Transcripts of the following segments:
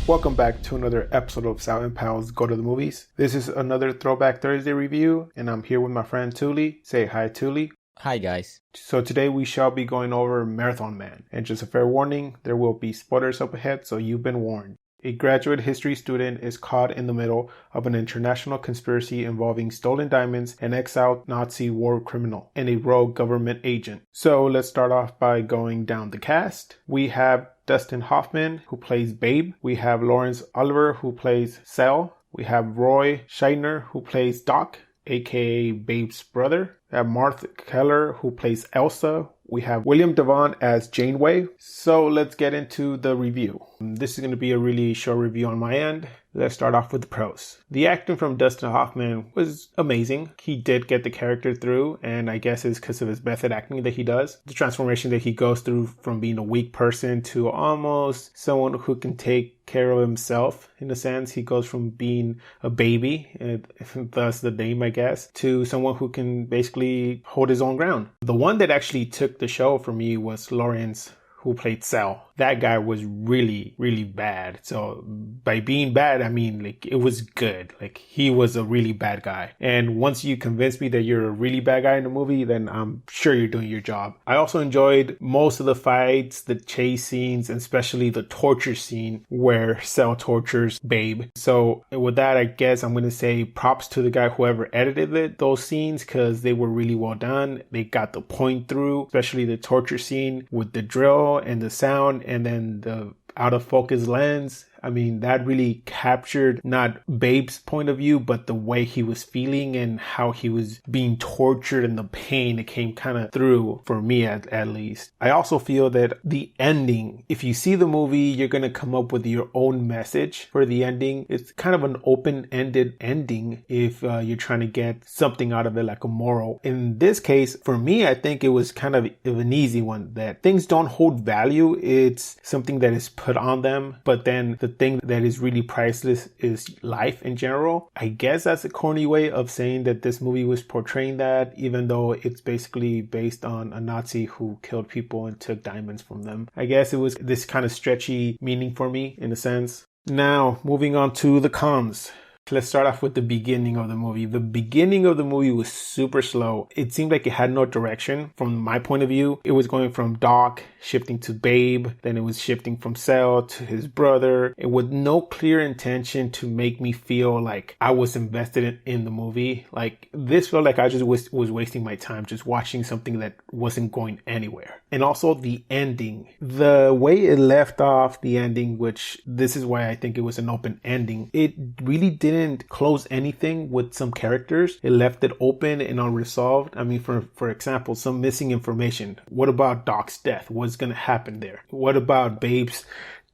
Welcome back to another episode of Sal and Pal's Go to the Movies. This is another Throwback Thursday review, and I'm here with my friend Touly. Say hi, Touly. Hi, guys. So today we shall be going over Marathon Man. And just a fair warning, there will be spoilers up ahead, so you've been warned. A graduate history student is caught in the middle of an international conspiracy involving stolen diamonds, an exiled Nazi war criminal, and a rogue government agent. So let's start off by going down the cast. We have Dustin Hoffman, who plays Babe. We have Lawrence Oliver, who plays Sal. We have Roy Scheider, who plays Doc, aka Babe's brother. We have Martha Keller, who plays Elsa. We have William Devon as Janeway. So let's get into the review. This is going to be a really short review on my end. Let's start off with the pros. The acting from Dustin Hoffman was amazing. He did get the character through, and I guess it's because of his method acting that he does. The transformation that he goes through from being a weak person to almost someone who can take care of himself, in a sense. He goes from being a baby, and thus the name, I guess, to someone who can basically hold his own ground. The one that actually took the show for me was Lawrence, who played Sal. That guy was really, really bad. So by being bad, I mean, like, it was good. Like, he was a really bad guy. And once you convince me that you're a really bad guy in the movie, then I'm sure you're doing your job. I also enjoyed most of the fights, the chase scenes, and especially the torture scene where Sal tortures Babe. So with that, I guess I'm going to say props to the guy whoever edited those scenes, because they were really well done. They got the point through, especially the torture scene with the drill and the sound, and then the out of focus lens. I mean, that really captured not Babe's point of view, but the way he was feeling and how he was being tortured, and the pain that came kind of through for me at least. I also feel that the ending, if you see the movie, you're going to come up with your own message for the ending. It's kind of an open-ended ending if you're trying to get something out of it, like a moral. In this case, for me, I think it was kind of an easy one, that things don't hold value. It's something that is put on them, but then the thing that is really priceless is life in general. I guess that's a corny way of saying that this movie was portraying that, even though it's basically based on a Nazi who killed people and took diamonds from them. I guess it was this kind of stretchy meaning for me, in a sense. Now, moving on to the cons. Let's start off with the beginning of the movie. The beginning of the movie was super slow. It seemed like it had no direction from my point of view. It was going from Doc, shifting to Babe, then it was shifting from Sal to his brother, and with no clear intention to make me feel like I was invested in the movie. Like, this felt like I just was wasting my time just watching something that wasn't going anywhere. And also the ending. The way it left off the ending, which this is why I think it was an open ending, it really didn't close anything with some characters. It left it open and unresolved. I mean, for example, some missing information. What about Doc's death? What's going to happen there? What about Babe's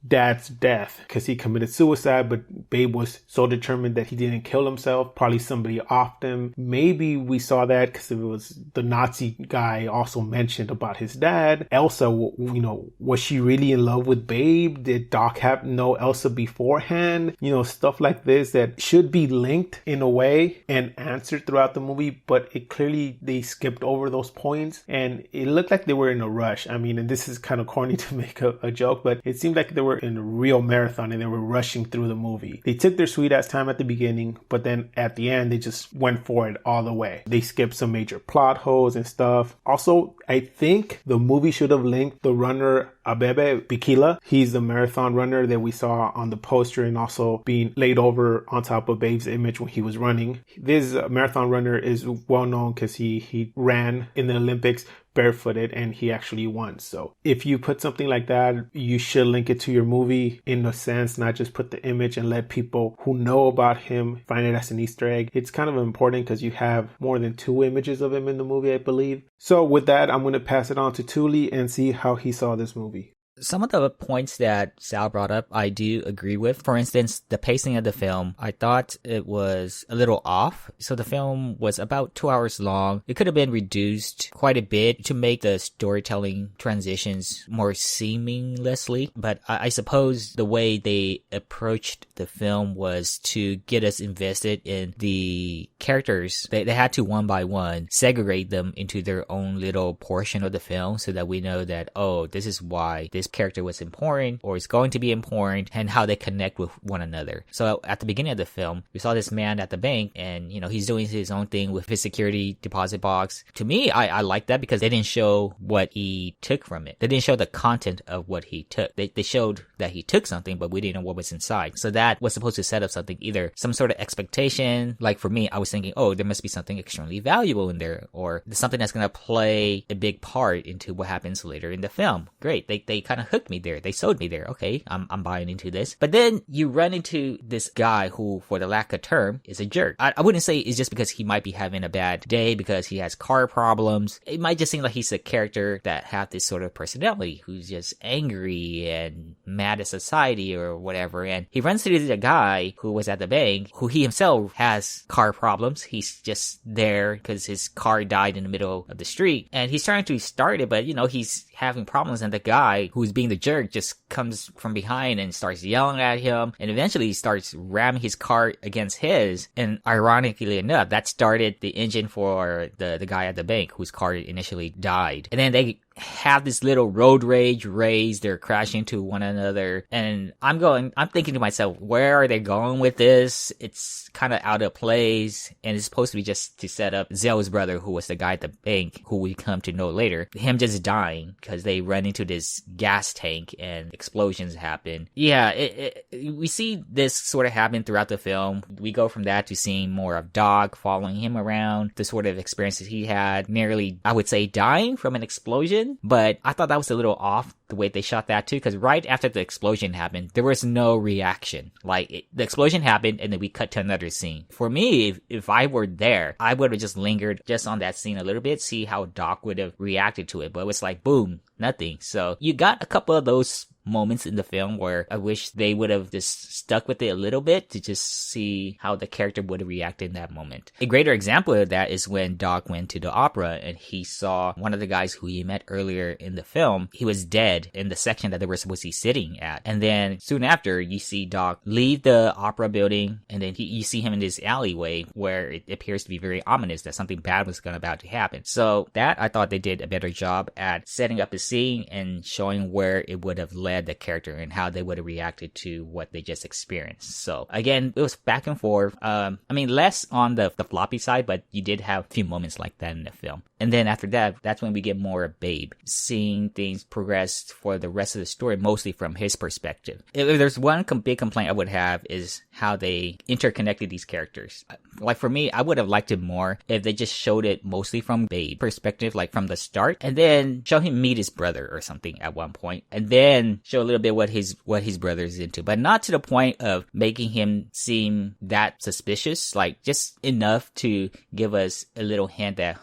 dad's death? Because he committed suicide, but Babe was so determined that he didn't kill himself. Probably somebody offed him. Maybe we saw that because it was the Nazi guy also mentioned about his dad. Elsa, you know, was she really in love with Babe? Did Doc have know Elsa beforehand? You know, stuff like this that should be linked in a way and answered throughout the movie, but it clearly they skipped over those points, and it looked like they were in a rush. I mean, and this is kind of corny to make a joke, but it seemed like they were in a real marathon and they were rushing through the movie. They took their sweet ass time at the beginning, but then at the end they just went for it all the way. They skipped some major plot holes and stuff. Also, I think the movie should have linked the runner Abebe Bikila. He's the marathon runner that we saw on the poster and also being laid over on top of Babe's image when he was running. This marathon runner is well known because he ran in the Olympics barefooted and he actually won. So if you put something like that, you should link it to your movie in a sense, not just put the image and let people who know about him find it as an Easter egg. It's kind of important because you have more than 2 images of him in the movie, I believe. So with that, I'm going to pass it on to Touly and see how he saw this movie. Some of the points that Sal brought up, I do agree with. For instance, the pacing of the film, I thought it was a little off. So the film was about 2 hours long. It could have been reduced quite a bit to make the storytelling transitions more seamlessly. But I suppose the way they approached the film was to get us invested in the characters. They had to one by one segregate them into their own little portion of the film so that we know that, oh, this is why this character was important or is going to be important and how they connect with one another. So at the beginning of the film, we saw this man at the bank and, he's doing his own thing with his security deposit box. To me, I like that because they didn't show what he took from it. They didn't show the content of what he took. They showed that he took something, but we didn't know what was inside. So that was supposed to set up something, either some sort of expectation. Like for me, I was thinking, oh, there must be something extremely valuable in there, or something that's going to play a big part into what happens later in the film. Great. They kind of hooked me there. They sold me there. Okay, I'm buying into this. But then you run into this guy who, for the lack of term, is a jerk. I wouldn't say it's just because he might be having a bad day because he has car problems. It might just seem like he's a character that has this sort of personality who's just angry and mad at society or whatever. And he runs into the guy who was at the bank, who he himself has car problems. He's just there because his car died in the middle of the street and he's trying to start it, but he's having problems, and the guy who's being the jerk just comes from behind and starts yelling at him, and eventually he starts ramming his car against his. And ironically enough, that started the engine for the guy at the bank whose car initially died. And then they have this little road rage race. They're crashing into one another, and I'm thinking to myself, where are they going with this? It's kind of out of place, and it's supposed to be just to set up Zell's brother, who was the guy at the bank, who we come to know later, him just dying because they run into this gas tank and explosions happen. Yeah, we see this sort of happen throughout the film. We go from that to seeing more of Doc following him around, the sort of experiences he had, nearly, I would say, dying from an explosion. But I thought that was a little off, the way they shot that too, because right after the explosion happened, there was no reaction. Like, the explosion happened and then we cut to another scene. For me, if I were there, I would have just lingered just on that scene a little bit, see how Doc would have reacted to it. But it was like, boom, nothing. So you got a couple of those moments in the film where I wish they would have just stuck with it a little bit to just see how the character would react in that moment. A greater example of that is when Doc went to the opera and he saw one of the guys who he met earlier in the film. He was dead in the section that they were supposed to be sitting at. And then soon after, you see Doc leave the opera building, and then you see him in this alleyway where it appears to be very ominous that something bad was about to happen. So that, I thought they did a better job at setting up the scene and showing where it would have led the character and how they would have reacted to what they just experienced. So again, it was back and forth. Less on the floppy side, but you did have a few moments like that in the film. And then after that, that's when we get more of Babe, seeing things progress for the rest of the story, mostly from his perspective. If there's one big complaint I would have is how they interconnected these characters. Like for me, I would have liked it more if they just showed it mostly from Babe's perspective, like from the start, and then show him meet his brother or something at one point, and then show a little bit what his brother's into, but not to the point of making him seem that suspicious, like just enough to give us a little hint that,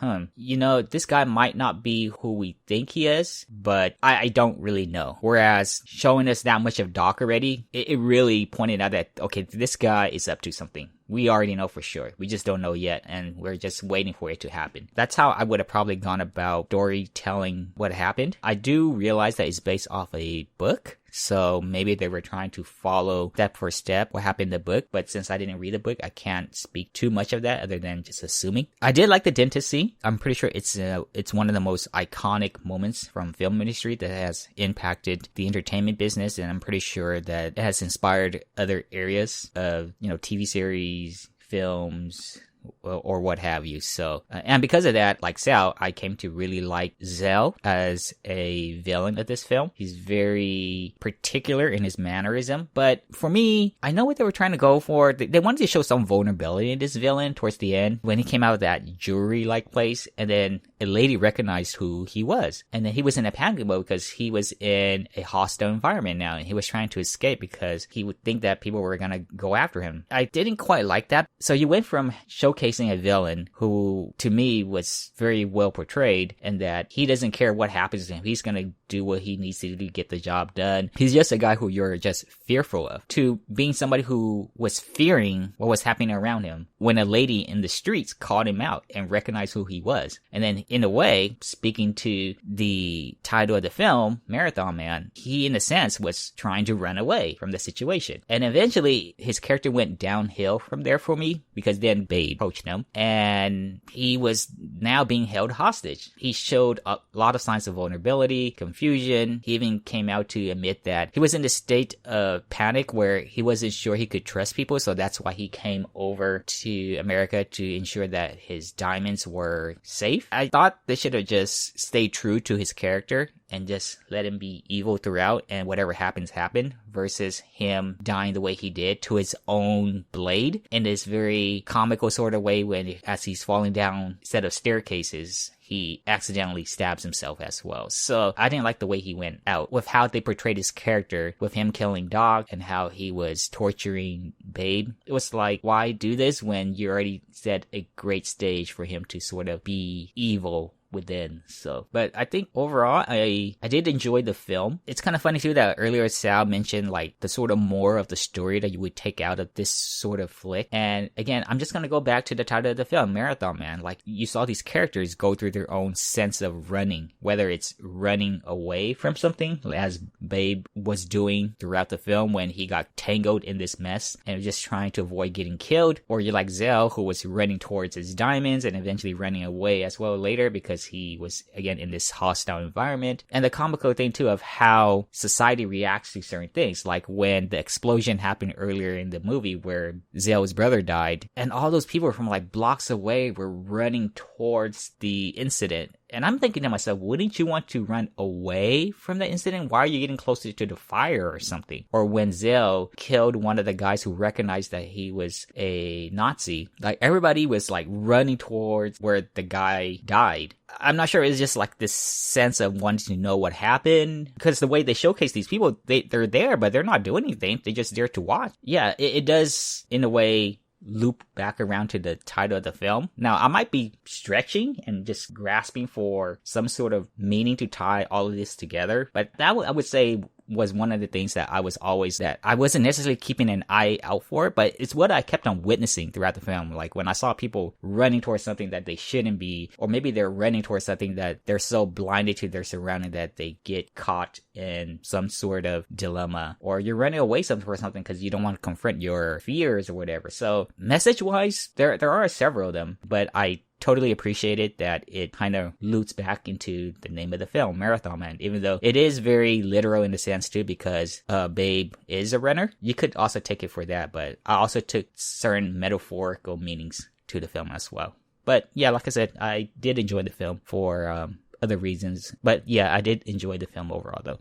this guy might not be who we think he is, but I don't really know. Whereas showing us that much of Doc already, it really pointed out that, okay, this guy is up to something. We already know for sure. We just don't know yet, and we're just waiting for it to happen. That's how I would have probably gone about storytelling what happened. I do realize that it's based off a book, so maybe they were trying to follow step for step what happened in the book, but since I didn't read the book, I can't speak too much of that other than just assuming. I did like the dentist scene. I'm pretty sure it's one of the most iconic moments from film industry that has impacted the entertainment business, and I'm pretty sure that it has inspired other areas of, TV series, films, or what have you. So, and because of that, like Sal, I came to really like Zell as a villain of this film. He's very particular in his mannerism, but for me, I know what they were trying to go for. They wanted to show some vulnerability in this villain towards the end when he came out of that jewelry-like place, and then a lady recognized who he was. And then he was in a panic mode because he was in a hostile environment now, and he was trying to escape because he would think that people were going to go after him. I didn't quite like that. So you went from showcasing a villain who, to me, was very well portrayed, and that he doesn't care what happens to him. He's going to do what he needs to do to get the job done. He's just a guy who you're just fearful of, to being somebody who was fearing what was happening around him when a lady in the streets called him out and recognized who he was. And then, in a way, speaking to the title of the film, Marathon Man, he, in a sense, was trying to run away from the situation. And eventually, his character went downhill from there for me, because then Babe approached him, and he was now being held hostage. He showed a lot of signs of vulnerability, confusion, confusion. He even came out to admit that he was in a state of panic where he wasn't sure he could trust people, so that's why he came over to America to ensure that his diamonds were safe. I thought they should have just stayed true to his character and just let him be evil throughout, and whatever happens, happen, versus him dying the way he did to his own blade in this very comical sort of way when, as he's falling down a set of staircases, he accidentally stabs himself as well. So I didn't like the way he went out with how they portrayed his character, with him killing Doc and how he was torturing Babe. It was like, why do this when you already set a great stage for him to sort of be evil within? So, but I think overall I did enjoy the film. It's kind of funny too that earlier Sal mentioned like the sort of more of the story that you would take out of this sort of flick. And again, I'm just gonna go back to the title of the film, Marathon Man. Like, you saw these characters go through their own sense of running, whether it's running away from something, as Babe was doing throughout the film when he got tangled in this mess and was just trying to avoid getting killed, or you're like Zell, who was running towards his diamonds and eventually running away as well later because he was again in this hostile environment. And the comical thing too of how society reacts to certain things, like when the explosion happened earlier in the movie where Zell's brother died, and all those people from like blocks away were running towards the incident. And I'm thinking to myself, wouldn't you want to run away from the incident? Why are you getting closer to the fire or something? Or when Zell killed one of the guys who recognized that he was a Nazi, like everybody was like running towards where the guy died. I'm not sure, it's just like this sense of wanting to know what happened, because the way they showcase these people, they're there, but they're not doing anything. They're just there to watch. Yeah, it does in a way loop back around to the title of the film. Now, I might be stretching and just grasping for some sort of meaning to tie all of this together, but that I would say was one of the things that I wasn't necessarily keeping an eye out for, but it's what I kept on witnessing throughout the film. Like when I saw people running towards something that they shouldn't be, or maybe they're running towards something that they're so blinded to their surrounding that they get caught in some sort of dilemma, or you're running away for something because you don't want to confront your fears or whatever. So message wise, there are several of them, but I totally appreciated that it kind of loops back into the name of the film, Marathon Man, even though it is very literal in the sense too, because Babe is a runner. You could also take it for that, but I also took certain metaphorical meanings to the film as well. But yeah, like I said, I did enjoy the film for other reasons, but yeah, I did enjoy the film overall though.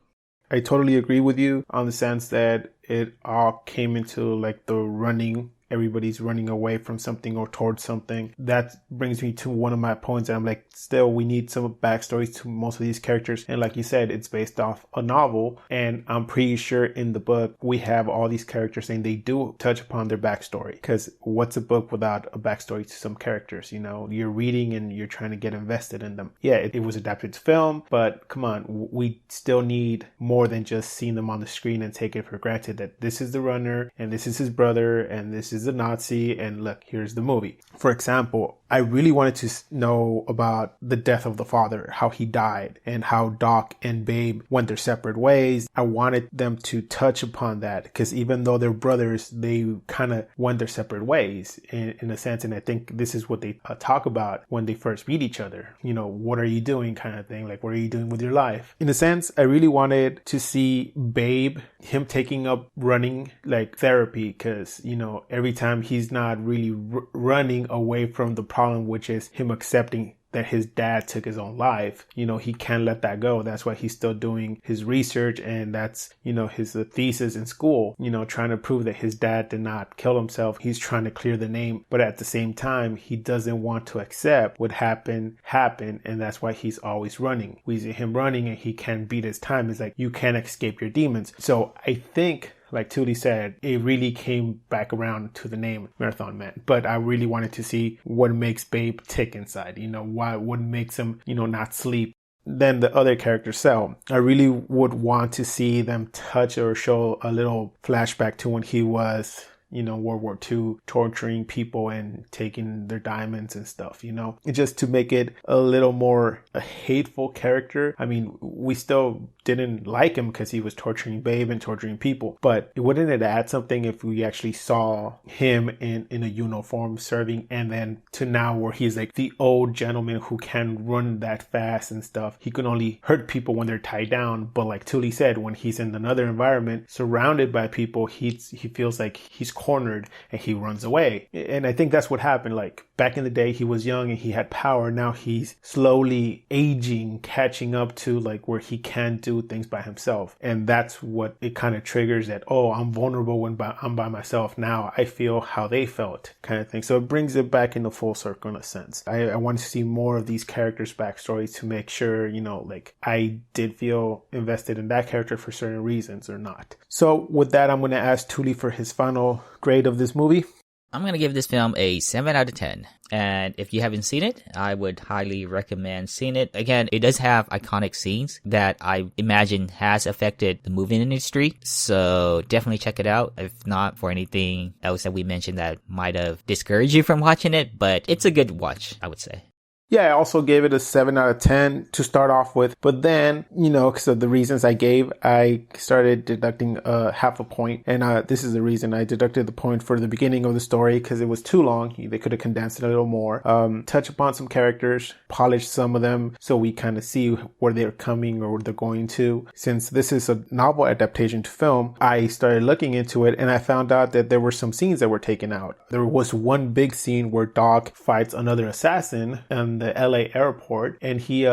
I totally agree with you on the sense that it all came into like the running. Everybody's running away from something or towards something. That brings me to one of my points. I'm like, still, we need some backstories to most of these characters. And like you said, it's based off a novel. And I'm pretty sure in the book, we have all these characters saying they do touch upon their backstory. Because what's a book without a backstory to some characters? You know, you're reading and you're trying to get invested in them. Yeah, it was adapted to film, but come on, we still need more than just seeing them on the screen and take it for granted that this is the runner and this is his brother and this is a Nazi, and look, here's the movie. For example, I really wanted to know about the death of the father, how he died, and how Doc and Babe went their separate ways. I wanted them to touch upon that, because even though they're brothers, they kind of went their separate ways in a sense, and I think this is what they talk about when they first meet each other. You know, what are you doing kind of thing, like what are you doing with your life? In a sense, I really wanted to see Babe, him taking up running like therapy, because, you know, every time he's not really running away from the problem, which is him accepting that his dad took his own life. You know, he can't let that go. That's why he's still doing his research, and that's, you know, his thesis in school, you know, trying to prove that his dad did not kill himself. He's trying to clear the name, but at the same time, he doesn't want to accept what happened, and that's why he's always running. We see him running and he can't beat his time. It's like, you can't escape your demons. So I think, like Touly said, it really came back around to the name Marathon Man. But I really wanted to see what makes Babe tick inside. You know, what makes him, you know, not sleep. Then the other character, Cell, I really would want to see them touch or show a little flashback to when he was World War II, torturing people and taking their diamonds and stuff, just to make it a little more a hateful character. I mean, we still didn't like him because he was torturing Babe and torturing people, but wouldn't it add something if we actually saw him in a uniform serving, and then to now where he's like the old gentleman who can run that fast and stuff. He can only hurt people when they're tied down, but like Touly said, when he's in another environment surrounded by people, he feels like he's cornered and he runs away. And I think that's what happened. Like back in the day, he was young and he had power. Now he's slowly aging, catching up to like where he can do things by himself. And that's what it kind of triggers, that, oh, I'm vulnerable when I'm by myself. Now I feel how they felt, kind of thing. So it brings it back into full circle in a sense. I want to see more of these characters' backstories to make sure, like I did feel invested in that character for certain reasons or not. So with that, I'm going to ask Touly for his final grade of this movie. I'm going to give this film a 7 out of 10. And if you haven't seen it, I would highly recommend seeing it. Again, it does have iconic scenes that I imagine has affected the movie industry. So definitely check it out. If not for anything else that we mentioned that might have discouraged you from watching it. But it's a good watch, I would say. Yeah, I also gave it a 7 out of 10 to start off with. But then, because of the reasons I gave, I started deducting half a point. And this is the reason I deducted the point for the beginning of the story, because it was too long. They could have condensed it a little more. Touch upon some characters, polish some of them so we kind of see where they're coming or where they're going to. Since this is a novel adaptation to film, I started looking into it and I found out that there were some scenes that were taken out. There was one big scene where Doc fights another assassin the LA airport, and he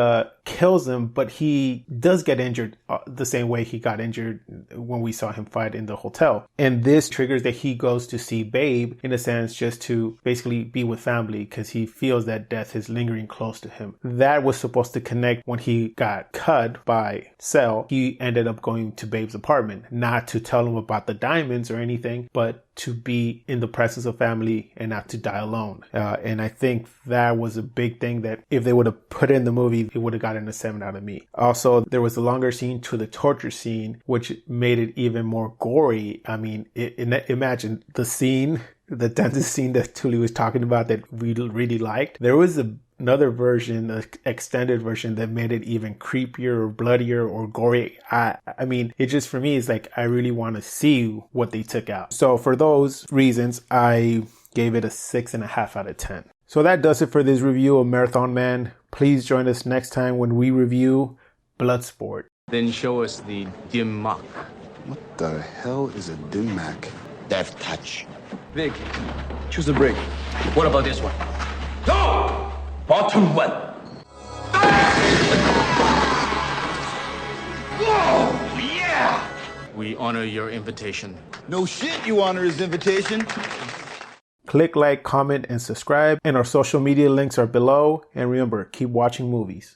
kills him, but he does get injured the same way he got injured when we saw him fight in the hotel. And this triggers that he goes to see Babe, in a sense, just to basically be with family, because he feels that death is lingering close to him. That was supposed to connect when he got cut by Cell. He ended up going to Babe's apartment, not to tell him about the diamonds or anything, but to be in the presence of family and not to die alone. And I think that was a big thing that if they would have put in the movie, it would have gotten a 7 out of me. Also, there was a longer scene to the torture scene, which made it even more gory. I mean, imagine the scene, the dentist scene that Touly was talking about that we really liked. There was another version, an extended version, that made it even creepier or bloodier or gory. I mean, it just, for me, is like, I really want to see what they took out. So for those reasons, I gave it a 6.5 out of 10. So that does it for this review of Marathon Man. Please join us next time when we review Bloodsport. Then show us the Dim-Mak. What the hell is a Dim-Mak? Death Touch. Vic, choose a break. What about this one? Go! Bottom one. Oh, yeah! We honor your invitation. No shit, you honor his invitation. Click like, comment, and subscribe. And our social media links are below. And remember, keep watching movies.